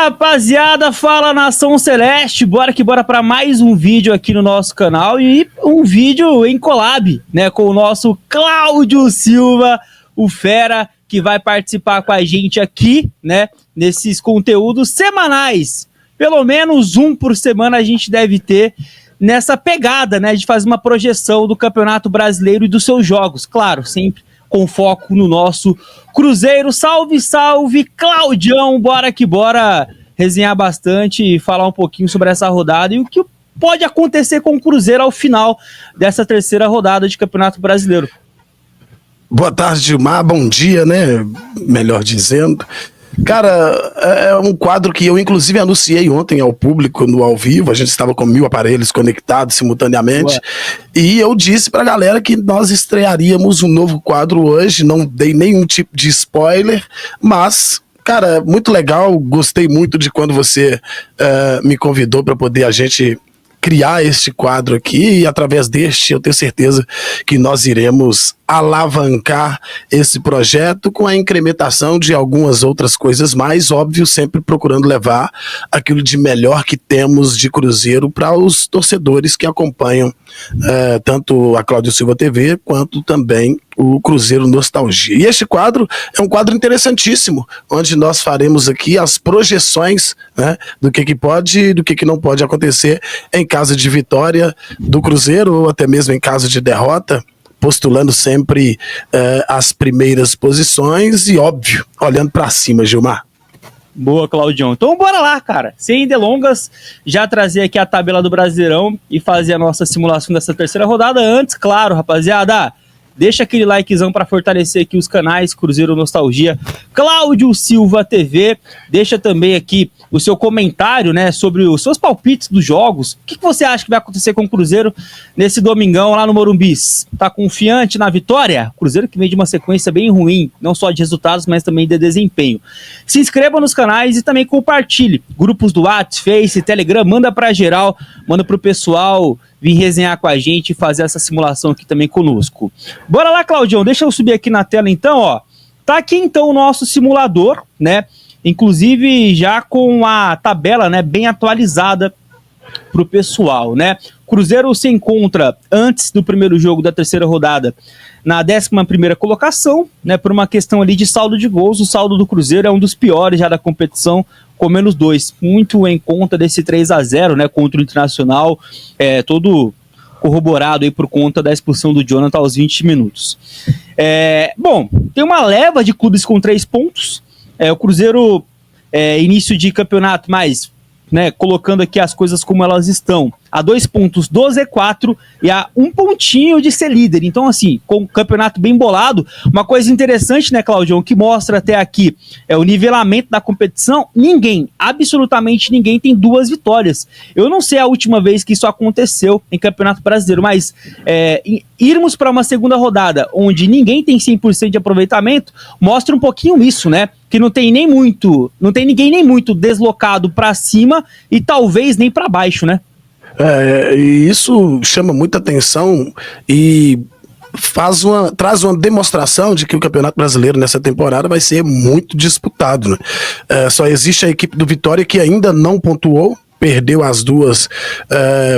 Rapaziada, fala Nação Celeste, bora que bora para mais um vídeo aqui no nosso canal e um vídeo em collab, né, com o nosso Cláudio Silva, o fera, que vai participar com a gente aqui, né, nesses conteúdos semanais. Pelo menos um por semana a gente deve ter nessa pegada, né, de fazer uma projeção do Campeonato Brasileiro e dos seus jogos, claro, sempre com foco no nosso Cruzeiro. Salve, salve, Claudião, bora que bora resenhar bastante e falar um pouquinho sobre essa rodada e o que pode acontecer com o Cruzeiro ao final dessa terceira rodada de Campeonato Brasileiro. Boa tarde, Gilmar, bom dia, né, melhor dizendo. Cara, é um quadro que eu inclusive anunciei ontem ao público no ao vivo, a gente estava com 1000 aparelhos conectados simultaneamente. Ué. E eu disse pra galera que nós estrearíamos um novo quadro hoje, não dei nenhum tipo de spoiler, mas, cara, muito legal, gostei muito de quando você me convidou para poder a gente criar este quadro aqui, e através deste eu tenho certeza que nós iremos alavancar esse projeto com a incrementação de algumas outras coisas mais, óbvio, sempre procurando levar aquilo de melhor que temos de Cruzeiro para os torcedores que acompanham tanto a Cláudio Silva TV quanto também o Cruzeiro Nostalgia. E este quadro é um quadro interessantíssimo, onde nós faremos aqui as projeções, né, do que pode e do que não pode acontecer em caso de vitória do Cruzeiro ou até mesmo em caso de derrota, postulando sempre as primeiras posições e, óbvio, olhando para cima, Gilmar. Boa, Claudião. Então bora lá, cara. Sem delongas, já trazer aqui a tabela do Brasileirão e fazer a nossa simulação dessa terceira rodada. Antes, claro, rapaziada, deixa aquele likezão para fortalecer aqui os canais Cruzeiro Nostalgia, Cláudio Silva TV. Deixa também aqui o seu comentário, né, sobre os seus palpites dos jogos. O que você acha que vai acontecer com o Cruzeiro nesse domingão lá no Morumbi? Tá confiante na vitória? Cruzeiro que vem de uma sequência bem ruim, não só de resultados, mas também de desempenho. Se inscreva nos canais e também compartilhe. Grupos do WhatsApp, Face, Telegram, manda pra geral, manda pro pessoal vir resenhar com a gente e fazer essa simulação aqui também conosco. Bora lá, Claudião, deixa eu subir aqui na tela então, ó. Tá aqui então o nosso simulador, né? Inclusive já com a tabela, né, bem atualizada pro pessoal, né? Cruzeiro se encontra antes do primeiro jogo da terceira rodada na 11ª colocação, né, por uma questão ali de saldo de gols. O saldo do Cruzeiro é um dos piores já da competição, com -2, muito em conta desse 3-0, né, contra o Internacional, todo corroborado aí por conta da expulsão do Jonathan aos 20 minutos. Bom, tem uma leva de clubes com 3 pontos, o Cruzeiro, início de campeonato, mas, né, colocando aqui as coisas como elas estão, a 2 pontos do Z4 e a 1 pontinho de ser líder. Então, assim, com o campeonato bem bolado, uma coisa interessante, né, Claudião, que mostra até aqui o nivelamento da competição. Ninguém, absolutamente ninguém, tem 2 vitórias. Eu não sei a última vez que isso aconteceu em Campeonato Brasileiro, mas irmos para uma segunda rodada onde ninguém tem 100% de aproveitamento mostra um pouquinho isso, né? Que não tem ninguém nem muito deslocado para cima e talvez nem para baixo, né? E isso chama muita atenção e traz uma demonstração de que o Campeonato Brasileiro nessa temporada vai ser muito disputado, né? Só existe a equipe do Vitória que ainda não pontuou, perdeu as 2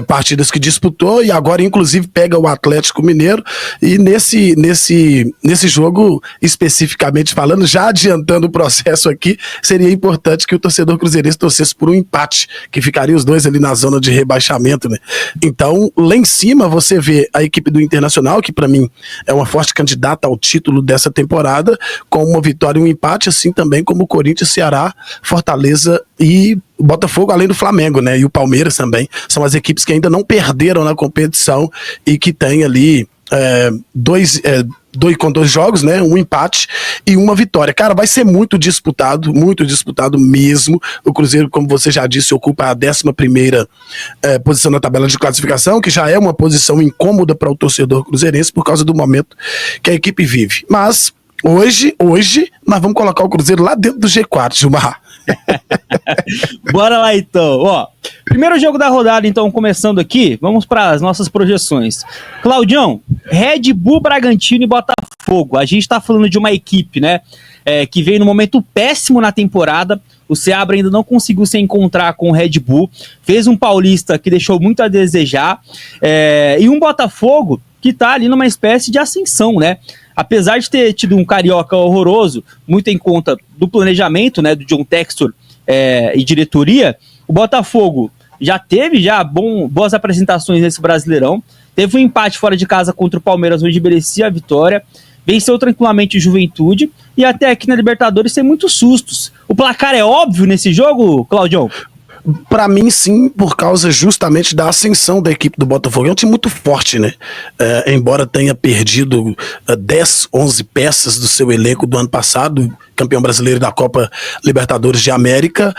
partidas que disputou e agora inclusive pega o Atlético Mineiro. E nesse jogo, especificamente falando, já adiantando o processo aqui, seria importante que o torcedor cruzeirense torcesse por um empate, que ficaria os dois ali na zona de rebaixamento, né? Então, lá em cima você vê a equipe do Internacional, que para mim é uma forte candidata ao título dessa temporada, com uma vitória e um empate, assim também como o Corinthians, Ceará, Fortaleza e o Botafogo, além do Flamengo, né? E o Palmeiras também, são as equipes que ainda não perderam na competição e que tem ali com 2 jogos, né? Um empate e uma vitória. Cara, vai ser muito disputado mesmo. O Cruzeiro, como você já disse, ocupa a 11ª posição na tabela de classificação, que já é uma posição incômoda para o torcedor cruzeirense por causa do momento que a equipe vive. Mas hoje nós vamos colocar o Cruzeiro lá dentro do G4, Gilmar. Bora lá então, ó. Primeiro jogo da rodada, então, começando aqui, vamos para as nossas projeções. Claudião, Red Bull, Bragantino e Botafogo. A gente tá falando de uma equipe, né, que veio num momento péssimo na temporada, O Seabra ainda não conseguiu se encontrar com o Red Bull, fez um Paulista que deixou muito a desejar, e um Botafogo que tá ali numa espécie de ascensão, né? Apesar de ter tido um Carioca horroroso, muito em conta do planejamento, né, do John Textor e diretoria, o Botafogo já teve boas apresentações nesse Brasileirão, teve um empate fora de casa contra o Palmeiras, onde merecia a vitória, venceu tranquilamente o Juventude, e até aqui na Libertadores tem muitos sustos. O placar é óbvio nesse jogo, Claudião? Para mim, sim, por causa justamente da ascensão da equipe do Botafogo. É um time muito forte, né? Embora tenha perdido 10, 11 peças do seu elenco do ano passado, campeão brasileiro da Copa Libertadores de América,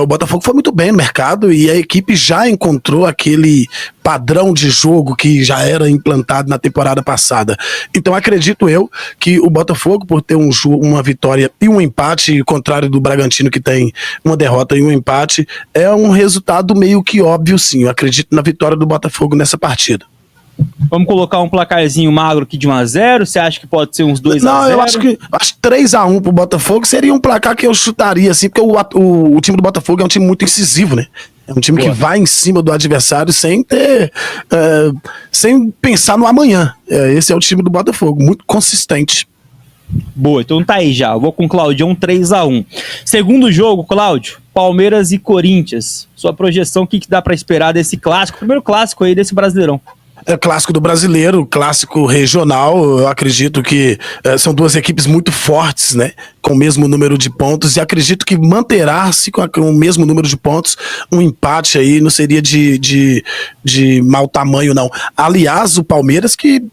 o Botafogo foi muito bem no mercado e a equipe já encontrou aquele padrão de jogo que já era implantado na temporada passada. Então acredito eu que o Botafogo, por ter uma vitória e um empate, ao contrário do Bragantino que tem uma derrota e um empate, é um resultado meio que óbvio, sim. Eu acredito na vitória do Botafogo nessa partida. Vamos colocar um placarzinho magro aqui de 1-0? Você acha que pode ser uns 2-0? Não, eu acho que 3-1 pro Botafogo seria um placar que eu chutaria, assim, porque o time do Botafogo é um time muito incisivo, né? É um time que vai em cima do adversário sem pensar no amanhã. Esse é o time do Botafogo, muito consistente. Boa, então tá aí já. Eu vou com o Claudião 3-1. Segundo jogo, Cláudio, Palmeiras e Corinthians. Sua projeção, o que dá pra esperar desse clássico? Primeiro clássico aí desse Brasileirão. É clássico do brasileiro, clássico regional. Eu acredito que são duas equipes muito fortes, né? Com o mesmo número de pontos, e acredito que manterá-se com o mesmo número de pontos. Um empate aí não seria de mau tamanho, não. Aliás, o Palmeiras que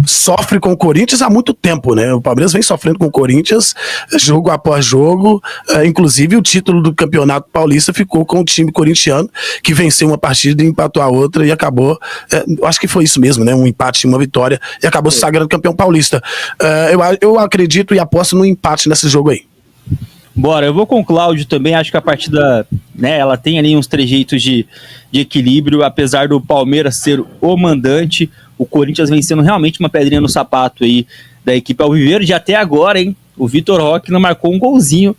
sofre com o Corinthians há muito tempo, né? O Palmeiras vem sofrendo com o Corinthians jogo após jogo, inclusive o título do Campeonato Paulista ficou com o time corintiano, que venceu uma partida e empatou a outra e acabou, acho que foi isso mesmo, né? Um empate e uma vitória, e acabou se sagrando campeão paulista. Eu acredito e aposto no empate nesse jogo aí. Bora, eu vou com o Cláudio também, acho que a partida, né, ela tem ali uns trejeitos de equilíbrio, apesar do Palmeiras ser o mandante, o Corinthians vem sendo realmente uma pedrinha no sapato aí da equipe alviverde, e até agora, hein, o Vitor Roque não marcou um golzinho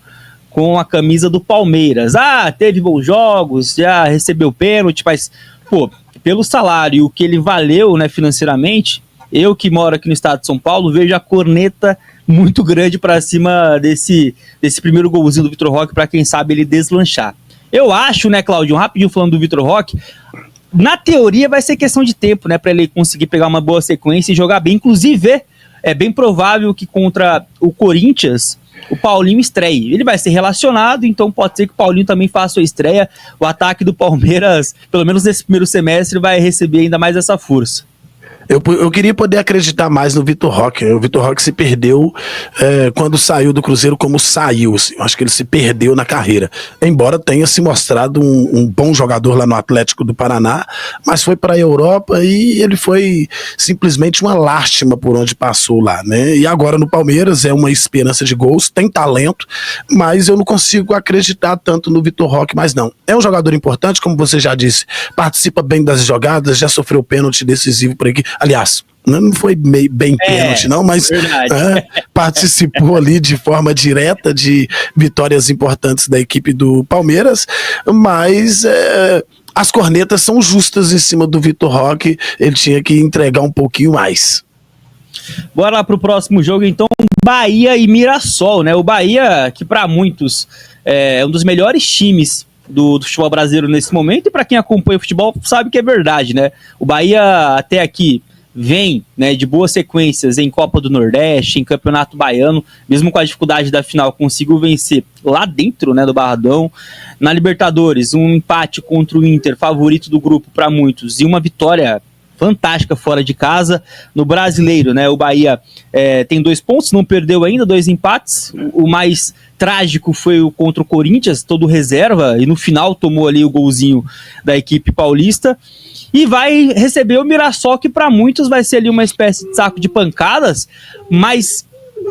com a camisa do Palmeiras. Teve bons jogos, já recebeu pênalti, mas, pô, pelo salário e o que ele valeu, né, financeiramente, eu que moro aqui no estado de São Paulo, vejo a corneta muito grande para cima desse primeiro golzinho do Vitor Roque, para quem sabe ele deslanchar. Eu acho, né, Claudio, rapidinho falando do Vitor Roque, na teoria vai ser questão de tempo, né, para ele conseguir pegar uma boa sequência e jogar bem. Inclusive, é bem provável que contra o Corinthians o Paulinho estreie. Ele vai ser relacionado, então pode ser que o Paulinho também faça a estreia. O ataque do Palmeiras, pelo menos nesse primeiro semestre, vai receber ainda mais essa força. Eu queria poder acreditar mais no Vitor Roque. O Vitor Roque se perdeu quando saiu do Cruzeiro, como saiu. Assim. Acho que ele se perdeu na carreira. Embora tenha se mostrado um bom jogador lá no Atlético do Paraná, mas foi para a Europa e ele foi simplesmente uma lástima por onde passou lá, né? E agora no Palmeiras é uma esperança de gols, tem talento, mas eu não consigo acreditar tanto no Vitor Roque mais não. É um jogador importante, como você já disse, participa bem das jogadas, já sofreu pênalti decisivo por aqui. Aliás, não foi bem pênalti não, mas participou ali de forma direta de vitórias importantes da equipe do Palmeiras, mas as cornetas são justas em cima do Vitor Roque, ele tinha que entregar um pouquinho mais. Bora lá pro próximo jogo, então, Bahia e Mirassol, né? O Bahia, que para muitos é um dos melhores times do futebol brasileiro nesse momento, e para quem acompanha o futebol sabe que é verdade, né? O Bahia até aqui vem, né, de boas sequências em Copa do Nordeste, em Campeonato Baiano, mesmo com a dificuldade da final, conseguiu vencer lá dentro, né, do Barradão. Na Libertadores, um empate contra o Inter, favorito do grupo para muitos, e uma vitória fantástica fora de casa. No Brasileiro, né, o Bahia tem 2 pontos, não perdeu ainda, 2 empates. O mais trágico foi o contra o Corinthians, todo reserva, e no final tomou ali o golzinho da equipe paulista. E vai receber o Mirassol, que para muitos vai ser ali uma espécie de saco de pancadas, mas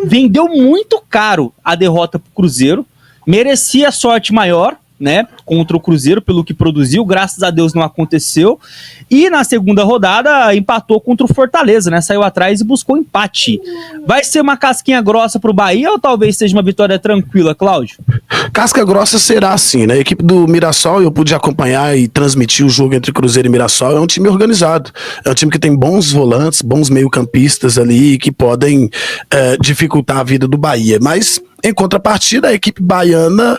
vendeu muito caro a derrota pro Cruzeiro, merecia sorte maior, né, contra o Cruzeiro pelo que produziu, graças a Deus não aconteceu, e na segunda rodada empatou contra o Fortaleza, né, saiu atrás e buscou empate. Vai ser uma casquinha grossa pro Bahia ou talvez seja uma vitória tranquila, Cláudio? Casca grossa será assim, né? A equipe do Mirassol, eu pude acompanhar e transmitir o jogo entre Cruzeiro e Mirassol, é um time organizado, é um time que tem bons volantes, bons meio-campistas ali, que podem dificultar a vida do Bahia, mas em contrapartida, a equipe baiana,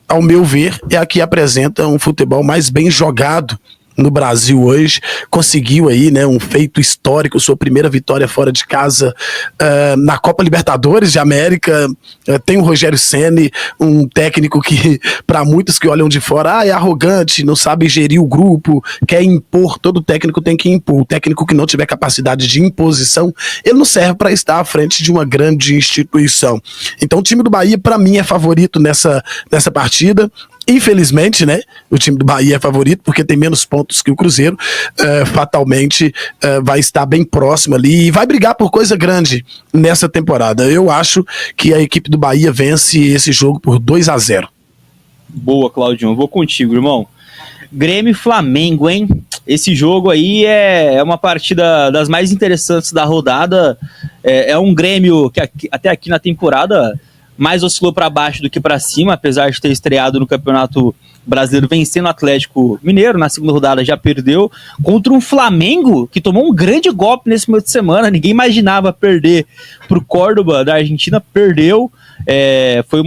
ao meu ver, é a que apresenta um futebol mais bem jogado no Brasil hoje, conseguiu aí, né, um feito histórico, sua primeira vitória fora de casa na Copa Libertadores de América. Tem o Rogério Ceni, um técnico que, para muitos que olham de fora, é arrogante, não sabe gerir o grupo, quer impor, todo técnico tem que impor. O técnico que não tiver capacidade de imposição, ele não serve para estar à frente de uma grande instituição. Então o time do Bahia, para mim, é favorito nessa partida. Infelizmente, né, o time do Bahia é favorito porque tem menos pontos que o Cruzeiro, fatalmente vai estar bem próximo ali e vai brigar por coisa grande nessa temporada. Eu acho que a equipe do Bahia vence esse jogo por 2-0. Boa, Claudinho, eu vou contigo, irmão. Grêmio e Flamengo, hein? Esse jogo aí é uma partida das mais interessantes da rodada. É um Grêmio que até aqui na temporada mais oscilou para baixo do que para cima, apesar de ter estreado no Campeonato Brasileiro vencendo o Atlético Mineiro, na segunda rodada já perdeu, contra um Flamengo que tomou um grande golpe nesse meio de semana, ninguém imaginava perder para o Córdoba da Argentina, perdeu, foi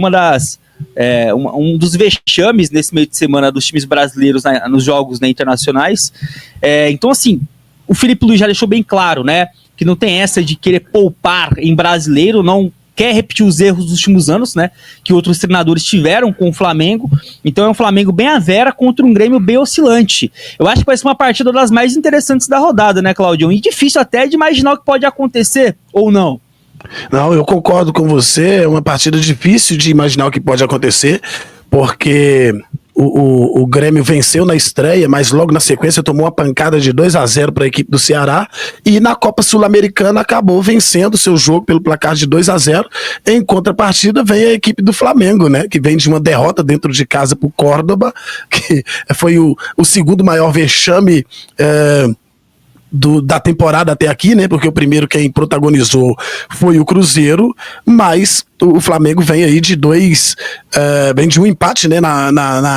um dos vexames nesse meio de semana dos times brasileiros nos jogos, né, internacionais. Então assim, o Felipe Luiz já deixou bem claro, né, que não tem essa de querer poupar em brasileiro, não quer repetir os erros dos últimos anos, né, que outros treinadores tiveram com o Flamengo. Então é um Flamengo bem à vera contra um Grêmio bem oscilante. Eu acho que vai ser uma partida das mais interessantes da rodada, né, Claudio? E difícil até de imaginar o que pode acontecer ou não. Não, eu concordo com você, é uma partida difícil de imaginar o que pode acontecer, porque o Grêmio venceu na estreia, mas logo na sequência tomou uma pancada de 2-0 para a equipe do Ceará e na Copa Sul-Americana acabou vencendo seu jogo pelo placar de 2-0. Em contrapartida vem a equipe do Flamengo, né, que vem de uma derrota dentro de casa para o Córdoba, que foi o segundo maior vexame da temporada até aqui, né? Porque o primeiro quem protagonizou foi o Cruzeiro, mas o Flamengo vem aí vem de um empate, né,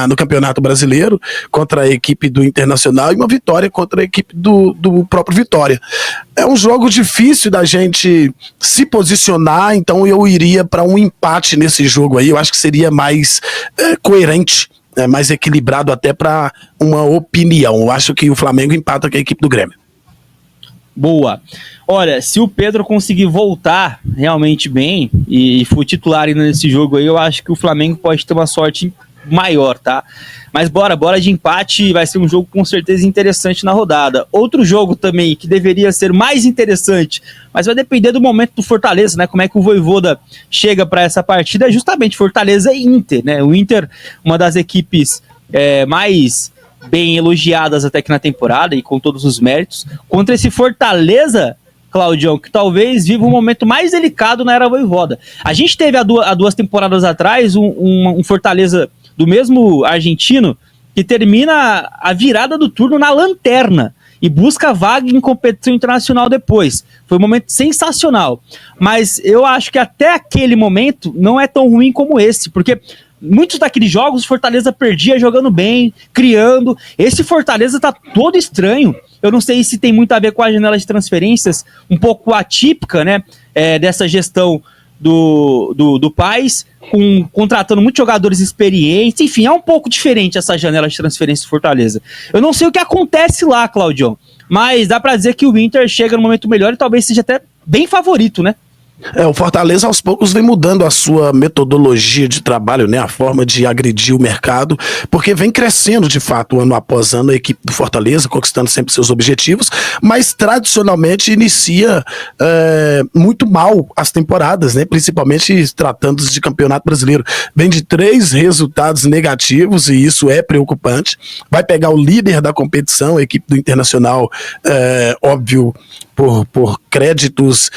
no Campeonato Brasileiro contra a equipe do Internacional e uma vitória contra a equipe do próprio Vitória. É um jogo difícil da gente se posicionar, então eu iria para um empate nesse jogo aí. Eu acho que seria mais coerente, mais equilibrado até para uma opinião. Eu acho que o Flamengo empata com a equipe do Grêmio. Boa. Olha, se o Pedro conseguir voltar realmente bem e for titular ainda nesse jogo aí, eu acho que o Flamengo pode ter uma sorte maior, tá? Mas bora de empate, vai ser um jogo com certeza interessante na rodada. Outro jogo também que deveria ser mais interessante, mas vai depender do momento do Fortaleza, né? Como é que o Vojvoda chega para essa partida, é justamente Fortaleza e Inter, né? O Inter, uma das equipes mais bem elogiadas até que na temporada e com todos os méritos, contra esse Fortaleza, Claudião, que talvez viva um momento mais delicado na era Vojvoda. A gente teve há 2 temporadas atrás um Fortaleza do mesmo argentino que termina a virada do turno na lanterna e busca vaga em competição internacional depois. Foi um momento sensacional, mas eu acho que até aquele momento não é tão ruim como esse, porque muitos daqueles jogos o Fortaleza perdia jogando bem, criando. Esse Fortaleza tá todo estranho. Eu não sei se tem muito a ver com a janela de transferências, um pouco atípica, né, dessa gestão do Paes, contratando muitos jogadores experientes. Enfim, é um pouco diferente essa janela de transferência do Fortaleza. Eu não sei o que acontece lá, Claudião, mas dá pra dizer que o Inter chega no momento melhor e talvez seja até bem favorito, né? O Fortaleza aos poucos vem mudando a sua metodologia de trabalho, né, a forma de agredir o mercado, porque vem crescendo de fato ano após ano a equipe do Fortaleza, conquistando sempre seus objetivos, mas tradicionalmente inicia muito mal as temporadas, né, principalmente tratando-se de Campeonato Brasileiro. Vem de 3 resultados negativos e isso é preocupante. Vai pegar o líder da competição, a equipe do Internacional, óbvio, por créditos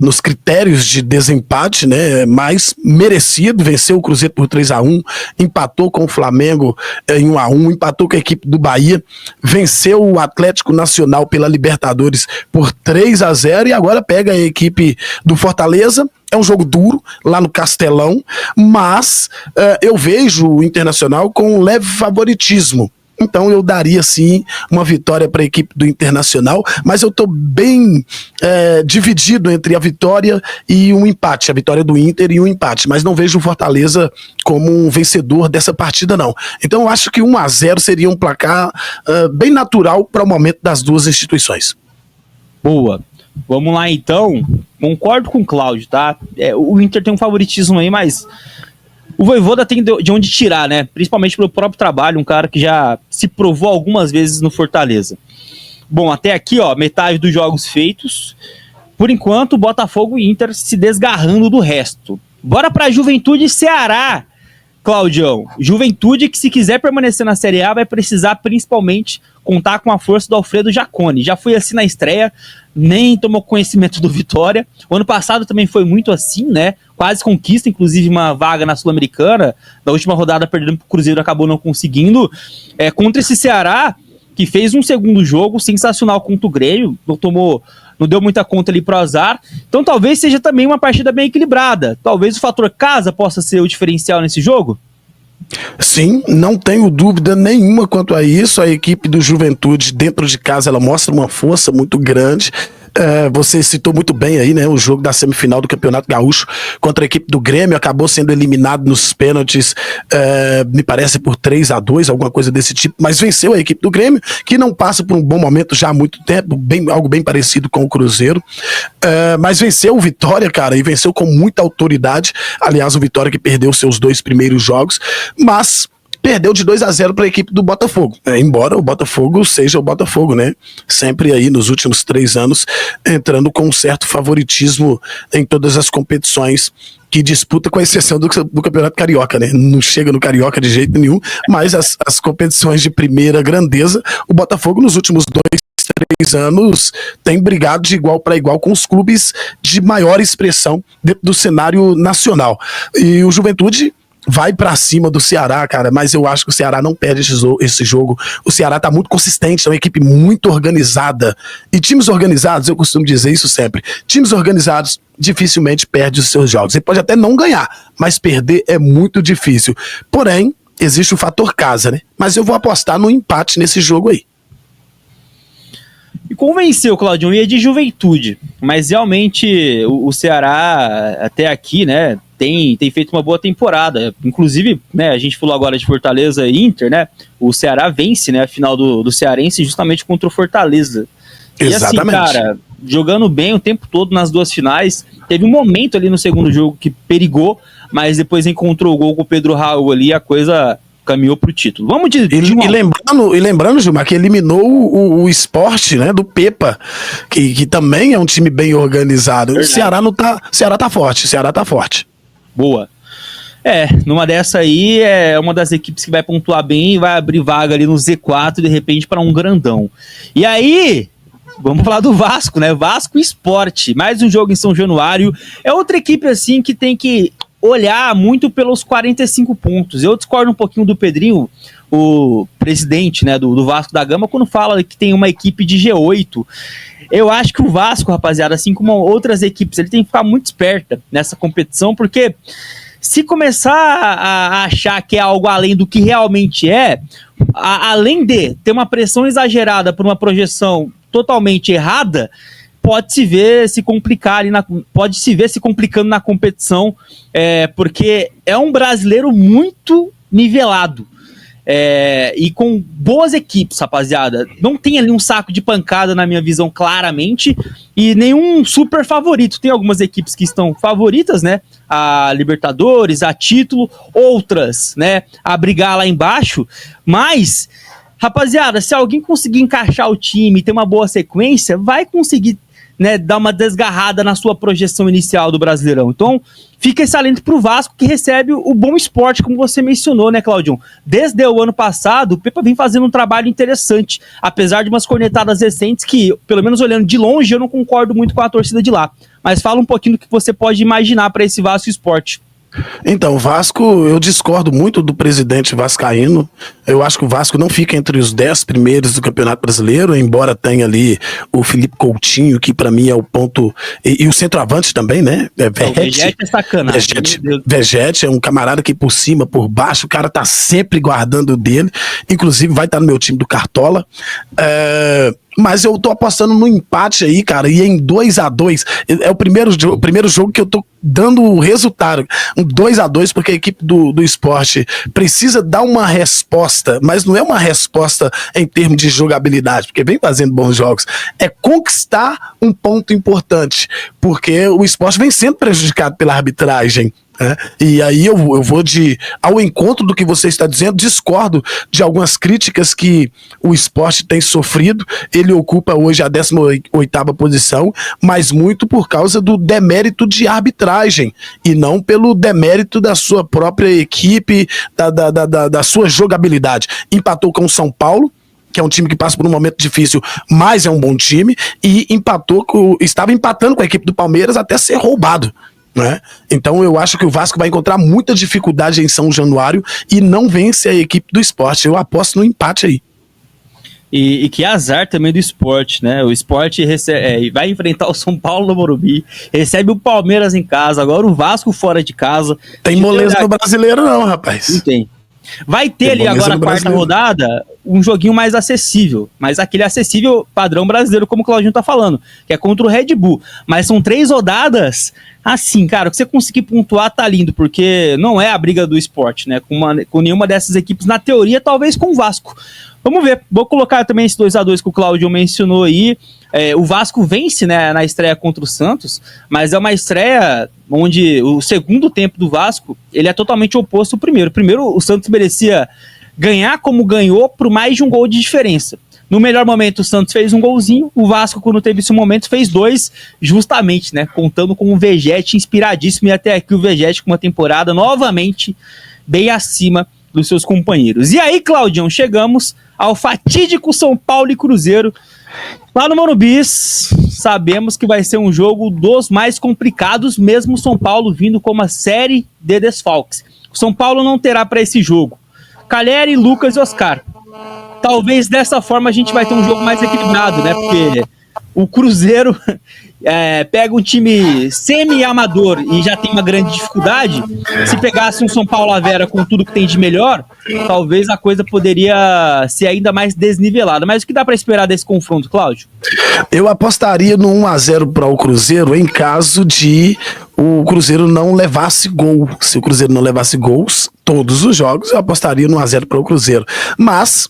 nos critérios de desempate, né, mais merecido, venceu o Cruzeiro por 3-1, empatou com o Flamengo em 1-1, empatou com a equipe do Bahia, venceu o Atlético Nacional pela Libertadores por 3-0 e agora pega a equipe do Fortaleza. É um jogo duro lá no Castelão, mas eu vejo o Internacional com um leve favoritismo. Então eu daria sim uma vitória para a equipe do Internacional, mas eu estou bem dividido entre a vitória e um empate, a vitória do Inter e um empate, mas não vejo o Fortaleza como um vencedor dessa partida não. Então eu acho que 1-0 seria um placar bem natural para o momento das duas instituições. Boa. Vamos lá então, concordo com o Cláudio, tá? O Inter tem um favoritismo aí, mas o Vojvoda tem de onde tirar, né? Principalmente pelo próprio trabalho, um cara que já se provou algumas vezes no Fortaleza. Bom, até aqui, ó, metade dos jogos feitos. Por enquanto, Botafogo e Inter se desgarrando do resto. Bora pra Juventude e Ceará, Claudião. Juventude que, se quiser permanecer na Série A, vai precisar principalmente contar com a força do Alfredo Jaconi. Já foi assim na estreia, nem tomou conhecimento do Vitória. O ano passado também foi muito assim, né? Quase conquista, inclusive, uma vaga na Sul-Americana. Na última rodada, perdendo pro Cruzeiro, acabou não conseguindo. Contra esse Ceará, que fez um segundo jogo sensacional contra o Grêmio, não deu muita conta ali pro azar. Então talvez seja também uma partida bem equilibrada. Talvez o fator casa possa ser o diferencial nesse jogo? Sim, não tenho dúvida nenhuma quanto a isso. A equipe do Juventude dentro de casa, ela mostra uma força muito grande. Você citou muito bem aí, né, o jogo da semifinal do Campeonato Gaúcho contra a equipe do Grêmio, acabou sendo eliminado nos pênaltis, me parece por 3-2, alguma coisa desse tipo, mas venceu a equipe do Grêmio, que não passa por um bom momento já há muito tempo, algo bem parecido com o Cruzeiro, mas venceu o Vitória, cara, e venceu com muita autoridade. Aliás, o Vitória que perdeu seus 2 primeiros jogos, mas perdeu de 2-0 para a equipe do Botafogo, embora o Botafogo seja o Botafogo, né? Sempre aí nos últimos 3 anos entrando com um certo favoritismo em todas as competições que disputa, com a exceção do Campeonato Carioca, né? Não chega no Carioca de jeito nenhum, mas as competições de primeira grandeza, o Botafogo nos últimos 2-3 anos tem brigado de igual para igual com os clubes de maior expressão dentro do cenário nacional. E o Juventude vai pra cima do Ceará, cara, mas eu acho que o Ceará não perde esse jogo. O Ceará tá muito consistente, é uma equipe muito organizada. E times organizados, eu costumo dizer isso sempre, times organizados dificilmente perdem os seus jogos. Ele pode até não ganhar, mas perder é muito difícil. Porém, existe o fator casa, né? Mas eu vou apostar no empate nesse jogo aí. E convenceu, Claudio, ia de Juventude, mas realmente o Ceará até aqui, né, tem feito uma boa temporada. Inclusive, né, a gente falou agora de Fortaleza e Inter, né? O Ceará vence, né, a final do Cearense justamente contra o Fortaleza. Exatamente. E assim, cara, jogando bem o tempo todo nas 2 finais. Teve um momento ali no segundo jogo que perigou, mas depois encontrou o gol com o Pedro Raul ali e a coisa caminhou pro título. Vamos de E lembrando, Gilmar, que eliminou o Sport, né, do Pepa, que também é um time bem organizado. Verdade. O Ceará tá forte. Boa. Numa dessa aí, é uma das equipes que vai pontuar bem e vai abrir vaga ali no Z4, de repente, para um grandão. E aí, vamos falar do Vasco, né? Vasco Sport, mais um jogo em São Januário. É outra equipe, assim, que tem que olhar muito pelos 45 pontos. Eu discordo um pouquinho do Pedrinho, o presidente, né, do Vasco da Gama, quando fala que tem uma equipe de G8. Eu acho que o Vasco, rapaziada, assim como outras equipes, ele tem que ficar muito esperta nessa competição, porque se começar a achar que é algo além do que realmente é, além de ter uma pressão exagerada por uma projeção totalmente errada, pode se ver se complicando na competição, porque é um brasileiro muito nivelado. E com boas equipes, rapaziada. Não tem ali um saco de pancada, na minha visão, claramente, e nenhum super favorito. Tem algumas equipes que estão favoritas, né, a Libertadores, a título, outras, né, a brigar lá embaixo, mas, rapaziada, se alguém conseguir encaixar o time e ter uma boa sequência, vai conseguir né, dar uma desgarrada na sua projeção inicial do Brasileirão. Então, fica esse alento pro Vasco, que recebe o Bom Esporte, como você mencionou, né, Claudião? Desde o ano passado, o Pepa vem fazendo um trabalho interessante, apesar de umas cornetadas recentes que, pelo menos olhando de longe, eu não concordo muito com a torcida de lá. Mas fala um pouquinho do que você pode imaginar para esse Vasco Esporte. Então, o Vasco, eu discordo muito do presidente vascaíno. Eu acho que o Vasco não fica entre os 10 primeiros do Campeonato Brasileiro, embora tenha ali o Felipe Coutinho, que pra mim é o ponto... E o centroavante também, né? O Vegete é sacanagem. Vegete é um camarada que por cima, por baixo, o cara tá sempre guardando o dele. Inclusive vai estar no meu time do Cartola. Mas eu tô apostando no empate aí, cara, e em 2-2. É o primeiro jogo que eu tô dando o resultado. Um 2-2, porque a equipe do Sport precisa dar uma resposta, mas não é uma resposta em termos de jogabilidade, porque vem fazendo bons jogos. É conquistar um ponto importante, porque o Sport vem sendo prejudicado pela arbitragem. E aí eu vou ao encontro do que você está dizendo, discordo de algumas críticas que o Sport tem sofrido. Ele ocupa hoje a 18ª posição, mas muito por causa do demérito de arbitragem e não pelo demérito da sua própria equipe, da sua jogabilidade. Empatou com o São Paulo, que é um time que passa por um momento difícil, mas é um bom time, e estava empatando com a equipe do Palmeiras até ser roubado. Né? Então eu acho que o Vasco vai encontrar muita dificuldade em São Januário e não vence a equipe do Sport. Eu aposto no empate aí. E que azar também do Sport, né? O Sport vai enfrentar o São Paulo no Morumbi, recebe o Palmeiras em casa, agora o Vasco fora de casa. Tem moleza no Brasileiro não, rapaz. Não tem. Vai ter ali agora a quarta rodada um joguinho mais acessível, mas aquele acessível padrão brasileiro, como o Claudinho tá falando, que é contra o Red Bull. Mas são 3 rodadas, assim, cara, o que você conseguir pontuar tá lindo, porque não é a briga do Sport, né? Com nenhuma dessas equipes, na teoria, talvez com o Vasco. Vamos ver, vou colocar também esse 2-2 que o Claudio mencionou aí. O Vasco vence, né, na estreia contra o Santos, mas é uma estreia onde o segundo tempo do Vasco ele é totalmente oposto ao primeiro. Primeiro, o Santos merecia ganhar como ganhou por mais de um gol de diferença. No melhor momento, o Santos fez um golzinho, o Vasco, quando teve esse momento, fez 2, justamente, né, contando com o Vegete inspiradíssimo, e até aqui o Vegete com uma temporada novamente bem acima dos seus companheiros. E aí, Claudião, chegamos ao fatídico São Paulo e Cruzeiro. Lá no Morumbi, sabemos que vai ser um jogo dos mais complicados, mesmo o São Paulo vindo com uma série de desfalques. O São Paulo não terá para esse jogo Calheri, Lucas e Oscar. Talvez dessa forma a gente vai ter um jogo mais equilibrado, né? Porque o Cruzeiro pega um time semi-amador e já tem uma grande dificuldade. Se pegasse um São Paulo à Vera com tudo que tem de melhor, talvez a coisa poderia ser ainda mais desnivelada. Mas o que dá para esperar desse confronto, Cláudio? Eu apostaria no 1-0 para o Cruzeiro em caso de o Cruzeiro não levasse gol. Se o Cruzeiro não levasse gols, todos os jogos, eu apostaria no 1-0 para o Cruzeiro. Mas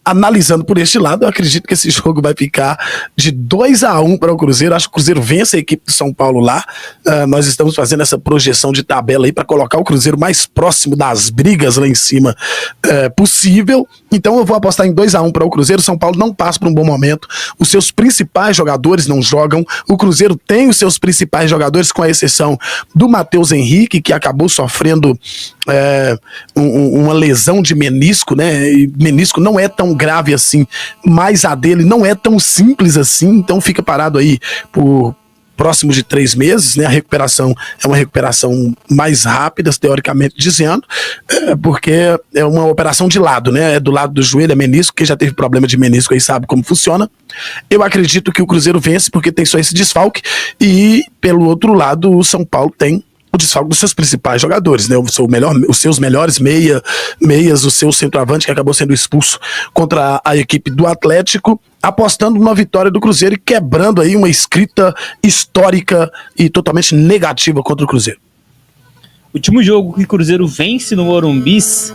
analisando por este lado, eu acredito que esse jogo vai ficar de 2-1 para o Cruzeiro. Acho que o Cruzeiro vence a equipe do São Paulo lá. Nós estamos fazendo essa projeção de tabela aí para colocar o Cruzeiro mais próximo das brigas lá em cima possível. Então eu vou apostar em 2-1 para o Cruzeiro. São Paulo não passa por um bom momento. Os seus principais jogadores não jogam. O Cruzeiro tem os seus principais jogadores, com a exceção do Matheus Henrique, que acabou sofrendo uma lesão de menisco, né? E menisco não é tão grave assim, mas a dele não é tão simples assim, então fica parado aí por próximo de 3 meses, né? A recuperação é uma recuperação mais rápida, teoricamente dizendo, porque é uma operação de lado, né? É do lado do joelho, é menisco, quem já teve problema de menisco aí sabe como funciona. Eu acredito que o Cruzeiro vence porque tem só esse desfalque, e pelo outro lado o São Paulo tem o desfalque dos seus principais jogadores, né? Os seus melhores meias, o seu centroavante que acabou sendo expulso contra a equipe do Atlético, apostando numa vitória do Cruzeiro e quebrando aí uma escrita histórica e totalmente negativa contra o Cruzeiro. O último jogo que o Cruzeiro vence no Morumbi, se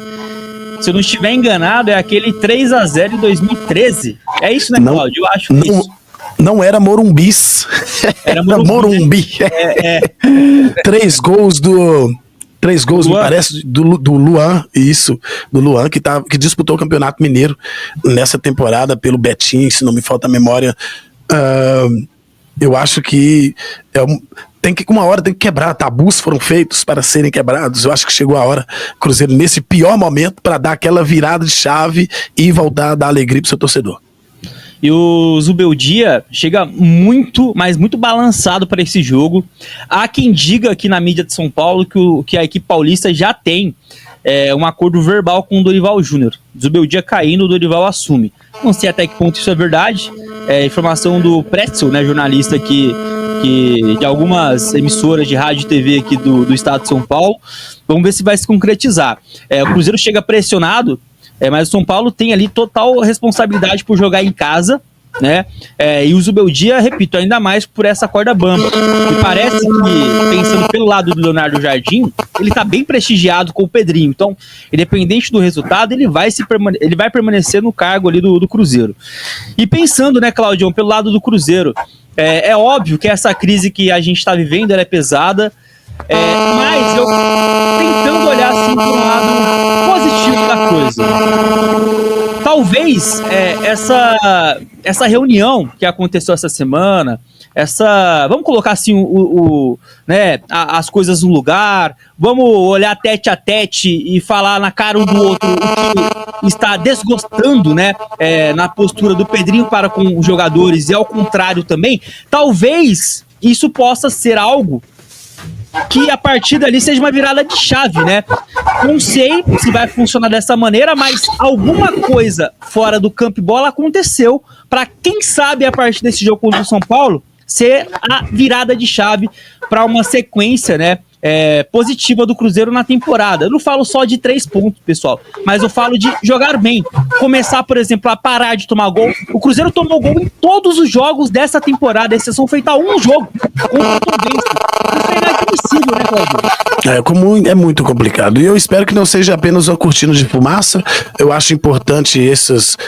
eu não estiver enganado, é aquele 3-0 em 2013. É isso, né, Cláudio? Eu acho que isso. Não era Morumbis. Era Morumbi. 3 gols me parece, do Luan, isso, do Luan, que disputou o Campeonato Mineiro nessa temporada pelo Betim, se não me falta a memória. Eu acho que uma hora tem que quebrar, tabus foram feitos para serem quebrados. Eu acho que chegou a hora, Cruzeiro, nesse pior momento, para dar aquela virada de chave e voltar a dar alegria pro seu torcedor. E o Zubeldia chega muito, mas muito balançado para esse jogo. Há quem diga aqui na mídia de São Paulo que a equipe paulista já tem um acordo verbal com o Dorival Júnior. Zubeldia caindo, o Dorival assume. Não sei até que ponto isso é verdade. Informação do Pretzel, né, jornalista aqui de algumas emissoras de rádio e TV aqui do estado de São Paulo. Vamos ver se vai se concretizar. O Cruzeiro chega pressionado, mas o São Paulo tem ali total responsabilidade por jogar em casa, né? E o Zubeldia, repito, ainda mais por essa corda bamba. Me parece que, pensando pelo lado do Leonardo Jardim, ele tá bem prestigiado com o Pedrinho. Então, independente do resultado, ele vai permanecer no cargo ali do Cruzeiro. E pensando, né, Claudião, pelo lado do Cruzeiro, é óbvio que essa crise que a gente está vivendo ela é pesada, mas eu tentando olhar assim para um lado positivo da coisa. Talvez essa reunião que aconteceu essa semana, vamos colocar assim né, as coisas no lugar, vamos olhar tete a tete e falar na cara um do outro o que está desgostando, né, na postura do Pedrinho para com os jogadores e ao contrário também. Talvez isso possa ser algo que a partir dali seja uma virada de chave, né? Não sei se vai funcionar dessa maneira, mas alguma coisa fora do campo e bola aconteceu para, quem sabe, a partir desse jogo contra o São Paulo, ser a virada de chave para uma sequência, né, positiva do Cruzeiro na temporada. Eu não falo só de 3 pontos, pessoal, mas eu falo de jogar bem. Começar, por exemplo, a parar de tomar gol. O Cruzeiro tomou gol em todos os jogos dessa temporada, exceção feita a um jogo contra o Tombense. Isso é inadmissível, né, Claudio? É muito complicado. E eu espero que não seja apenas uma cortina de fumaça. Eu acho importante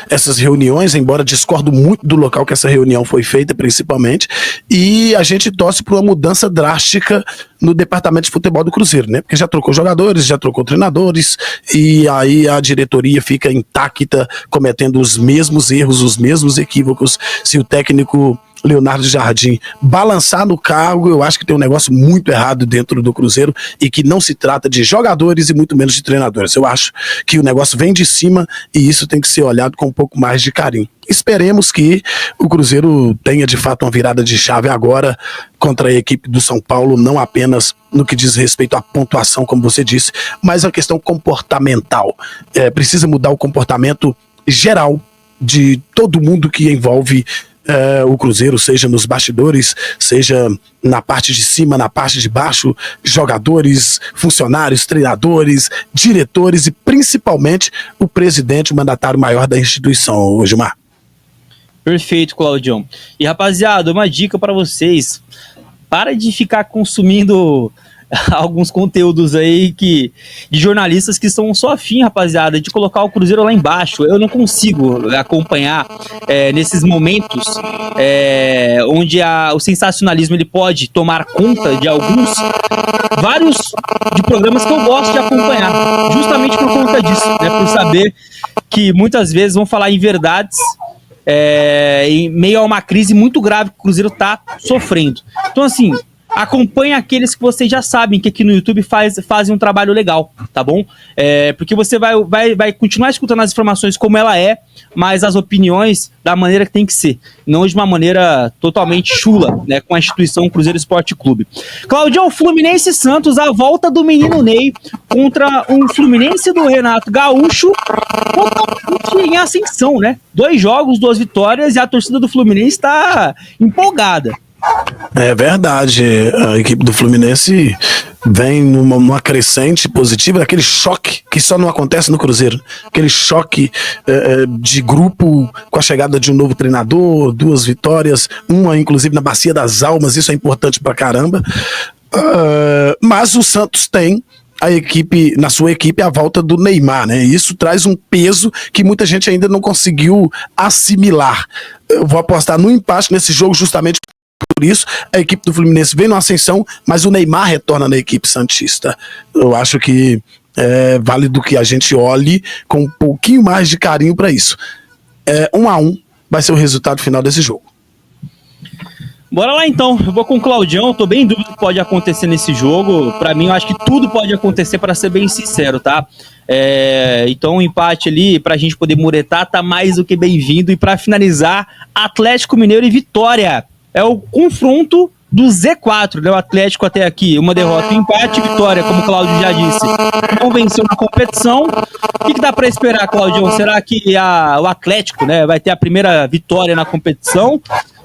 essas reuniões, embora discordo muito do local que essa reunião foi feita, principalmente. E a gente torce por uma mudança drástica no departamento de futebol do Cruzeiro, né? Porque já trocou jogadores, já trocou treinadores, e aí a diretoria fica intacta, cometendo os mesmos erros, os mesmos equívocos. Se o técnico Leonardo Jardim balançar no cargo, eu acho que tem um negócio muito errado dentro do Cruzeiro e que não se trata de jogadores e muito menos de treinadores. Eu acho que o negócio vem de cima e isso tem que ser olhado com um pouco mais de carinho. Esperemos que o Cruzeiro tenha de fato uma virada de chave agora contra a equipe do São Paulo, não apenas no que diz respeito à pontuação, como você disse, mas a questão comportamental. Precisa mudar o comportamento geral de todo mundo que envolve o Cruzeiro, seja nos bastidores, seja na parte de cima, na parte de baixo, jogadores, funcionários, treinadores, diretores e principalmente o presidente, o mandatário maior da instituição, Gilmar. Perfeito, Claudião. E rapaziada, uma dica para vocês: para de ficar consumindo alguns conteúdos aí de jornalistas que são só afim, rapaziada, de colocar o Cruzeiro lá embaixo. Eu não consigo acompanhar nesses momentos onde o sensacionalismo ele pode tomar conta de vários de programas que eu gosto de acompanhar, justamente por conta disso, né, por saber que muitas vezes vão falar em verdades em meio a uma crise muito grave que o Cruzeiro está sofrendo. Então, assim, acompanhe aqueles que vocês já sabem que aqui no YouTube fazem um trabalho legal, tá bom? Porque você vai continuar escutando as informações como ela mas as opiniões da maneira que tem que ser, não de uma maneira totalmente chula, né, com a instituição Cruzeiro Esporte Clube. Claudião, Fluminense e Santos, a volta do menino Ney contra um Fluminense do Renato Gaúcho totalmente em ascensão, né? 2 jogos, 2 vitórias e a torcida do Fluminense está empolgada. É verdade, a equipe do Fluminense vem numa crescente positiva, aquele choque que só não acontece no Cruzeiro, aquele choque de grupo com a chegada de um novo treinador, 2 vitórias, uma inclusive na Bacia das Almas, isso é importante pra caramba, mas o Santos tem na sua equipe a volta do Neymar, né? Isso traz um peso que muita gente ainda não conseguiu assimilar. Eu vou apostar no empate nesse jogo justamente por isso. A equipe do Fluminense vem numa ascensão, mas o Neymar retorna na equipe santista. Eu acho que é válido que a gente olhe com um pouquinho mais de carinho para isso. 1-1 vai ser o resultado final desse jogo. Bora lá então, eu vou com o Claudião, tô bem em dúvida do que pode acontecer nesse jogo. Pra mim, eu acho que tudo pode acontecer, pra ser bem sincero, tá? Então o empate ali, pra gente poder muretar, tá mais do que bem-vindo. E pra finalizar, Atlético Mineiro e Vitória. É o confronto do Z4, né? O Atlético até aqui, uma derrota, um empate, Vitória, como o Cláudio já disse, não venceu na competição. O que dá pra esperar, Claudião? Será que o Atlético, né, vai ter a primeira vitória na competição?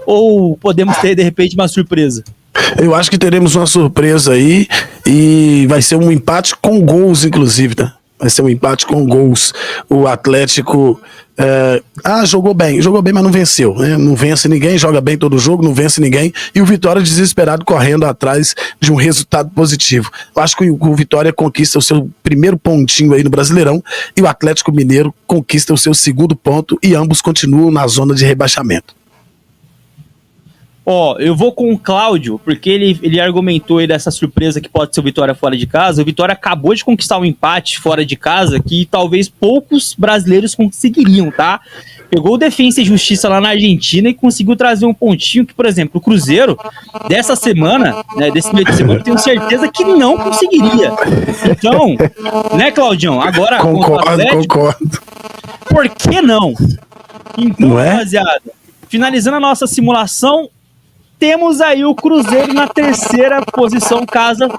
Ou podemos ter, de repente, uma surpresa? Eu acho que teremos uma surpresa aí e vai ser um empate com gols, inclusive, tá? Vai ser um empate com gols. O Atlético jogou bem, mas não venceu, né? Não vence ninguém, joga bem todo jogo, não vence ninguém. E o Vitória desesperado correndo atrás de um resultado positivo. Eu acho que o Vitória conquista o seu primeiro pontinho aí no Brasileirão e o Atlético Mineiro conquista o seu segundo ponto e ambos continuam na zona de rebaixamento. Eu vou com o Cláudio, porque ele argumentou aí dessa surpresa que pode ser o Vitória fora de casa. O Vitória acabou de conquistar um empate fora de casa que talvez poucos brasileiros conseguiriam, tá? Pegou o Defensa e Justiça lá na Argentina e conseguiu trazer um pontinho que, por exemplo, o Cruzeiro dessa semana, né, desse meio de semana, eu tenho certeza que não conseguiria. Então, né, Claudião? Agora, concordo. Por que não? Então, não é? rapaziada, finalizando a nossa simulação, temos aí o Cruzeiro na terceira posição, caso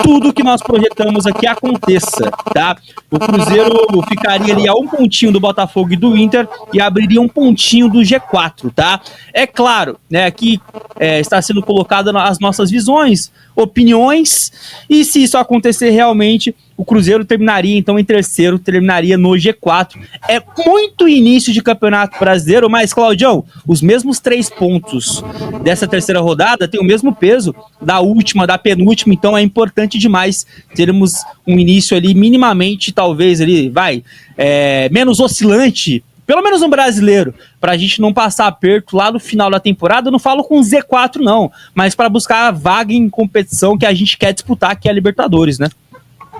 tudo que nós projetamos aqui aconteça, tá? O Cruzeiro ficaria ali a um pontinho do Botafogo e do Inter e abriria um pontinho do G4, tá? É claro, né, aqui está sendo colocado as nossas visões, opiniões, e se isso acontecer realmente, o Cruzeiro terminaria então em terceiro, terminaria no G4. É muito início de Campeonato Brasileiro, mas, Claudião, os mesmos 3 pontos dessa terceira rodada têm o mesmo peso da última, da penúltima, então é importante demais termos um início ali minimamente, talvez ali, menos oscilante, pelo menos no brasileiro, pra gente não passar aperto lá no final da temporada. Eu não falo com Z4 não, mas para buscar a vaga em competição que a gente quer disputar, que é a Libertadores, né?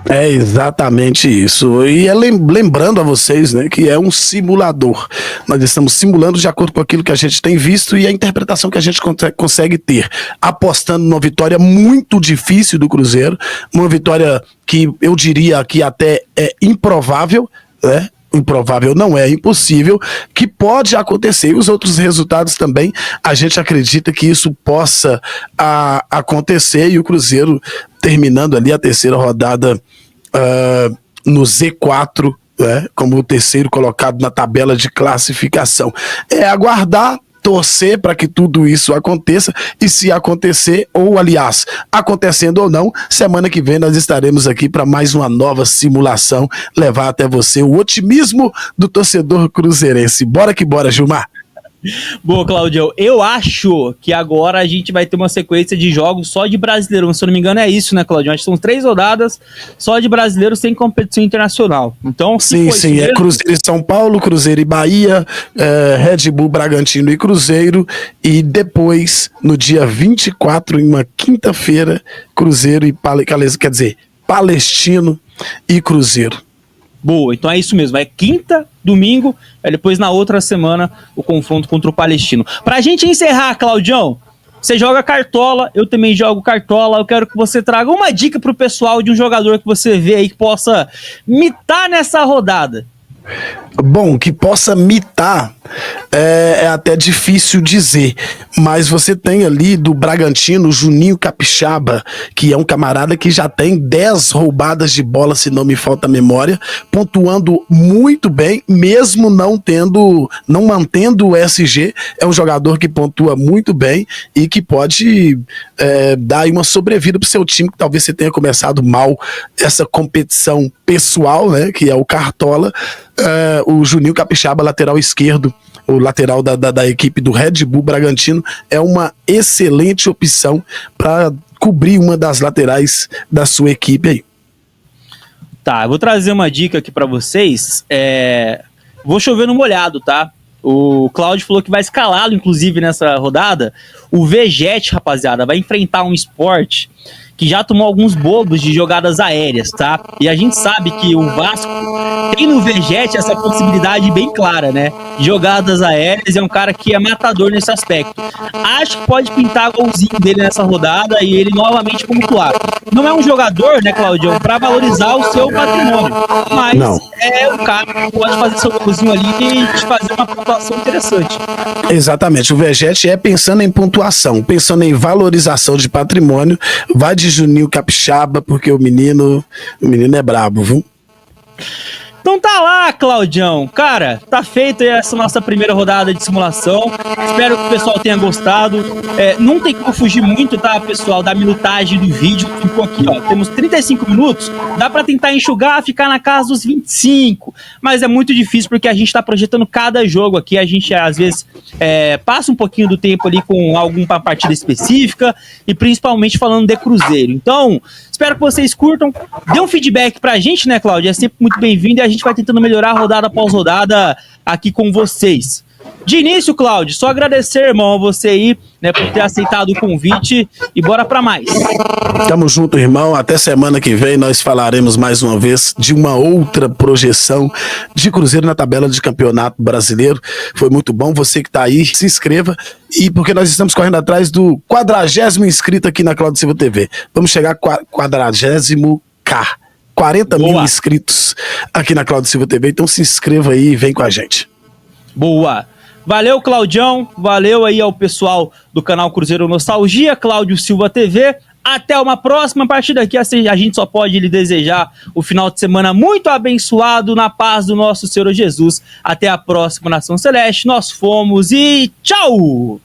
É exatamente isso. E lembrando a vocês, né, que é um simulador. Nós estamos simulando de acordo com aquilo que a gente tem visto e a interpretação que a gente consegue ter. Apostando numa vitória muito difícil do Cruzeiro, uma vitória que eu diria que até é improvável, né? Improvável não é impossível, que pode acontecer. E os outros resultados também, a gente acredita que isso possa acontecer e o Cruzeiro terminando ali a terceira rodada no Z4, né, como o terceiro colocado na tabela de classificação. É aguardar, torcer para que tudo isso aconteça e se acontecer, ou aliás, acontecendo ou não, semana que vem nós estaremos aqui para mais uma nova simulação, levar até você o otimismo do torcedor cruzeirense. Bora que bora, Gilmar! Boa, Claudião. Eu acho que agora a gente vai ter uma sequência de jogos só de Brasileirão. Se eu não me engano é isso, né, Claudião? Acho que são 3 rodadas só de Brasileiro sem competição internacional. Então, sim, é Cruzeiro e São Paulo, Cruzeiro e Bahia, Red Bull, Bragantino e Cruzeiro, e depois, no dia 24, em uma quinta-feira, Cruzeiro e Palestino e Cruzeiro. Boa, então é isso mesmo, é quinta, domingo, depois na outra semana o confronto contra o Palestino. Pra gente encerrar, Claudião, você joga cartola, eu também jogo cartola, eu quero que você traga uma dica pro pessoal de um jogador que você vê aí que possa mitar nessa rodada. Bom, que possa mitar é até difícil dizer, mas você tem ali do Bragantino, Juninho Capixaba, que é um camarada que já tem 10 roubadas de bola, se não me falta a memória, pontuando muito bem, mesmo não mantendo o SG, é um jogador que pontua muito bem e que pode dar aí uma sobrevida pro seu time, que talvez você tenha começado mal essa competição pessoal, né, que é o Cartola. O Juninho Capixaba, lateral esquerdo, o lateral da equipe do Red Bull Bragantino, é uma excelente opção para cobrir uma das laterais da sua equipe aí. Tá, eu vou trazer uma dica aqui para vocês. Vou chover no molhado, tá? O Cláudio falou que vai escalá-lo, inclusive, nessa rodada. O Vegete, rapaziada, vai enfrentar um Sport que já tomou alguns bobos de jogadas aéreas, tá? E a gente sabe que o Vasco tem no Vegete essa possibilidade bem clara, né? Jogadas aéreas, é um cara que é matador nesse aspecto. Acho que pode pintar golzinho dele nessa rodada e ele novamente pontuar. Não é um jogador, né, Claudião, para valorizar o seu patrimônio, mas é um cara que pode fazer seu golzinho ali e te fazer uma pontuação interessante. Exatamente, o Vegete é pensando em pontuação, pensando em valorização de patrimônio, vai de Juninho Capixaba, porque o menino é brabo, viu? Então tá lá, Claudião. Cara, tá feita essa nossa primeira rodada de simulação. Espero que o pessoal tenha gostado. Não tem como fugir muito, tá, pessoal, da minutagem do vídeo. Ficou aqui, ó. Temos 35 minutos. Dá pra tentar enxugar, ficar na casa dos 25. Mas é muito difícil porque a gente tá projetando cada jogo aqui. A gente, às vezes, passa um pouquinho do tempo ali com alguma partida específica e principalmente falando de Cruzeiro. Então, espero que vocês curtam. Dê um feedback pra gente, né, Cláudio? É sempre muito bem-vindo e a gente vai tentando melhorar rodada após rodada aqui com vocês. De início, Cláudio, só agradecer, irmão, a você aí, né, por ter aceitado o convite e bora pra mais. Tamo junto, irmão. Até semana que vem nós falaremos mais uma vez de uma outra projeção de Cruzeiro na tabela de campeonato brasileiro. Foi muito bom. Você que tá aí, se inscreva. E porque nós estamos correndo atrás do 40º inscrito aqui na Claudio Silva TV. Vamos chegar a 40K. 40 mil inscritos aqui na Claudio Silva TV. Então se inscreva aí e vem com a gente. Boa. Valeu, Claudião. Valeu aí ao pessoal do canal Cruzeiro Nostalgia, Cláudio Silva TV. Até uma próxima. A partir daqui a gente só pode lhe desejar o final de semana muito abençoado na paz do nosso Senhor Jesus. Até a próxima, Nação Celeste. Nós fomos e tchau!